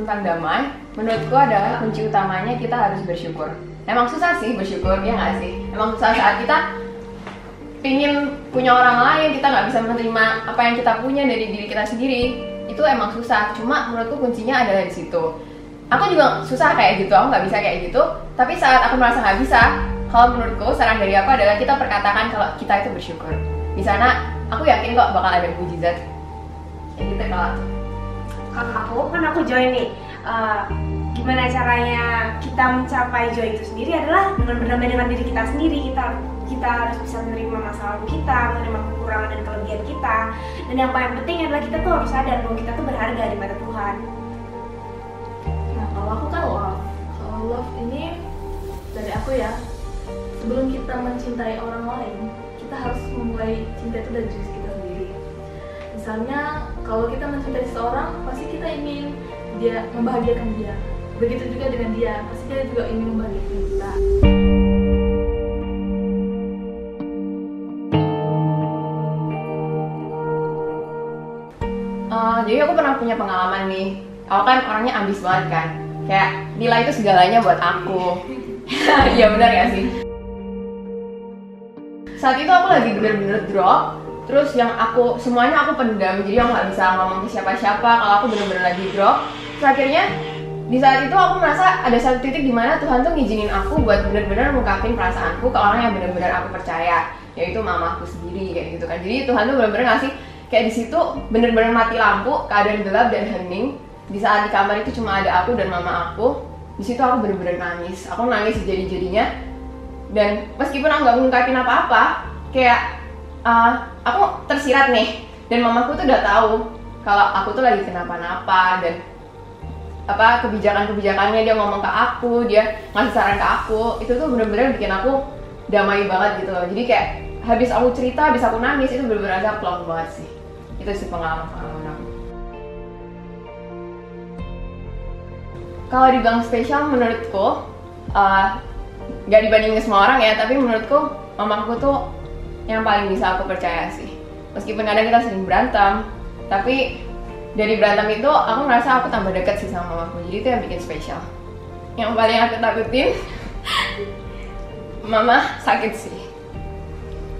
tentang damai, menurutku adalah kunci utamanya kita harus bersyukur. Emang susah sih bersyukur, ya nggak sih? Emang susah saat kita pingin punya orang lain, kita nggak bisa menerima apa yang kita punya dari diri kita sendiri. Itu emang susah, cuma menurutku kuncinya adalah di situ. Aku juga susah kayak gitu, aku nggak bisa kayak gitu. Tapi saat aku merasa nggak bisa, kalau menurutku saran dari aku adalah kita perkatakan kalau kita itu bersyukur. Di sana aku yakin kok bakal ada mujizat. Kayak gitu kalau aku join nih. Gimana caranya kita mencapai joy itu sendiri adalah dengan berdamai dengan diri kita sendiri. Kita harus bisa menerima masa lalu kita, menerima kekurangan dan kelebihan kita. Dan yang paling penting adalah kita tuh harus sadar bahwa kita tuh berharga di mata Tuhan. Nah, kalau aku kan love. Kalau love ini dari aku ya, sebelum kita mencintai orang lain, kita harus memulai cinta itu dari diri kita sendiri. Misalnya, kalau kita mencintai seseorang, pasti kita ingin dia membahagiakan dia. Begitu juga dengan dia, pasti dia juga ingin membahagiakan kita. Jadi aku pernah punya pengalaman nih. Aku kan orangnya ambis banget kan. Kayak nilai itu segalanya buat aku. Iya benar gak sih? Saat itu aku lagi bener-bener drop. Terus yang semuanya aku pendam. Jadi aku gak bisa ngomong ke siapa-siapa kalau aku bener-bener lagi drop. Terus akhirnya di saat itu aku merasa ada satu titik di mana Tuhan tuh ngizinin aku buat bener-bener ngungkapin perasaanku ke orang yang bener-bener aku percaya, yaitu mamaku sendiri kayak gitu kan. Jadi Tuhan tuh bener-bener ngasih kayak di situ bener-bener mati lampu, keadaan gelap dan hening. Di saat di kamar itu cuma ada aku dan mama aku. Di situ aku bener-bener nangis. Aku nangis sejadi-jadinya. Dan meskipun aku nggak ngungkapin apa-apa, kayak aku tersirat nih. Dan mamaku tuh udah tahu kalau aku tuh lagi kenapa-napa dan kebijakan-kebijakannya dia ngomong ke aku, dia ngasih saran ke aku, itu tuh bener-bener bikin aku damai banget gitu loh. Jadi kayak habis aku cerita, habis aku nangis, itu bener-bener agak plong banget sih. Itu sih pengalaman aku. Kalau dibilang spesial menurutku, gak dibandingin semua orang ya, tapi menurutku mamaku tuh yang paling bisa aku percaya sih. Meskipun kadang kita sering berantem, tapi dari berantem itu aku ngerasa aku tambah dekat sih sama mamaku, jadi itu yang bikin spesial. Yang paling aku takutin mama sakit sih.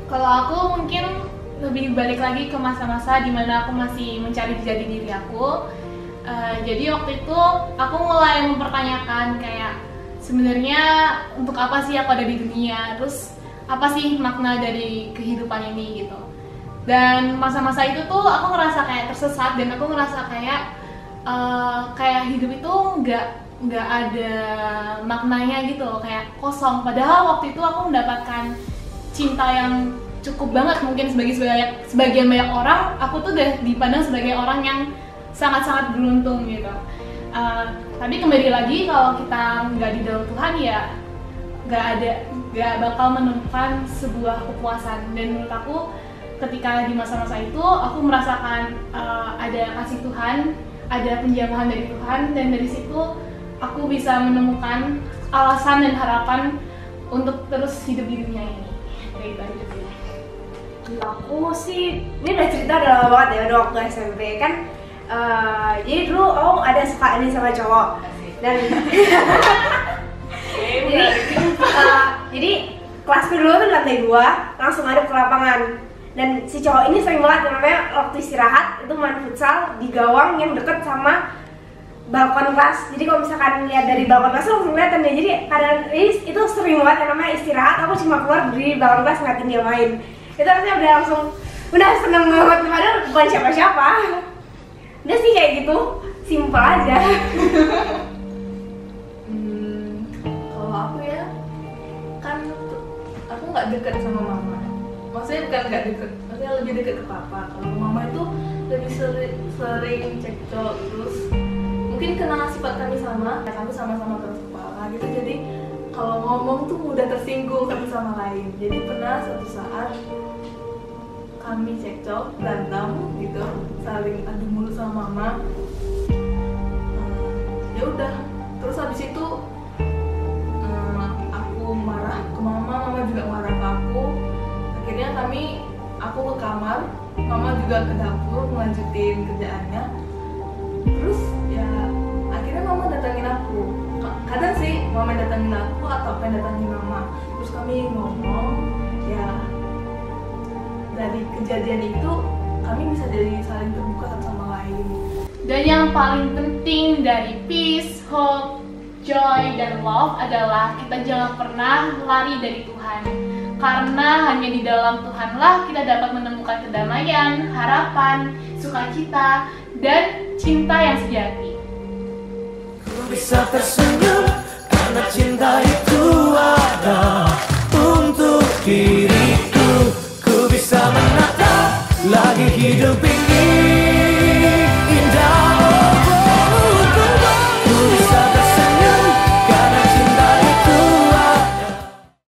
Kalau aku mungkin lebih balik lagi ke masa-masa dimana aku masih mencari jati diri aku. Jadi waktu itu aku mulai mempertanyakan kayak sebenarnya untuk apa sih aku ada di dunia, terus apa sih makna dari kehidupan ini gitu. Dan masa-masa itu tuh aku ngerasa kayak tersesat dan aku ngerasa kayak hidup itu nggak ada maknanya gitu, kayak kosong. Padahal waktu itu aku mendapatkan cinta yang cukup banget, mungkin sebagian banyak orang aku tuh udah dipandang sebagai orang yang sangat-sangat beruntung gitu. Tapi kembali lagi kalau kita nggak di dalam Tuhan ya nggak bakal menemukan sebuah kepuasan. Dan menurut aku ketika di masa-masa itu aku merasakan ada kasih Tuhan, ada penjamahan dari Tuhan, dan dari situ aku bisa menemukan alasan dan harapan untuk terus hidup di dunia ini. Kayak itu aja sih. Aku sih, ini udah cerita udah lama banget ya, udah waktu SMP kan. Jadi dulu aku ada suka ini sama cowok dan jadi kelasku dulu tuh di lantai 2, langsung ada ke lapangan. Dan si cowok ini sering banget namanya waktu istirahat itu main futsal di gawang yang deket sama balkon kelas. Jadi kalau misalkan lihat dari balkon kelas langsung kelihatan deh. Jadi kadang itu sering banget yang namanya istirahat, aku cuma keluar dari balkon kelas ngeliatin dia main. Itu rasanya udah seneng banget, padahal bukan siapa-siapa. Udah sih kayak gitu, simpel aja. Kalau aku ya, kan aku nggak deket sama mama. Maksudnya bukan nggak deket, maksudnya lebih deket ke papa. Kalau mama itu lebih sering cekcok, terus mungkin karena sifat kami sama-sama keras kepala gitu. Jadi kalau ngomong tuh mudah tersinggung satu sama lain. Jadi pernah suatu saat kami cekcok, berantem gitu, saling adu mulut sama mama. Ya udah, terus habis itu aku marah ke mama, mama juga marah ke aku. Akhirnya aku ke kamar, mama juga ke dapur melanjutin kerjaannya. Terus ya akhirnya kadang sih mama datangin aku atau apa yang datangin mama, terus kami ngomong ya, dari kejadian itu kami bisa jadi saling terbuka satu sama lain. Dan yang paling penting dari peace, hope, joy, dan love adalah kita jangan pernah lari dari Tuhan. Karena hanya di dalam Tuhanlah kita dapat menemukan kedamaian, harapan, sukacita, dan cinta yang sejati. Ku bisa tersenyum karena cinta itu ada untuk diriku. Ku bisa menatap lagi hidup ini.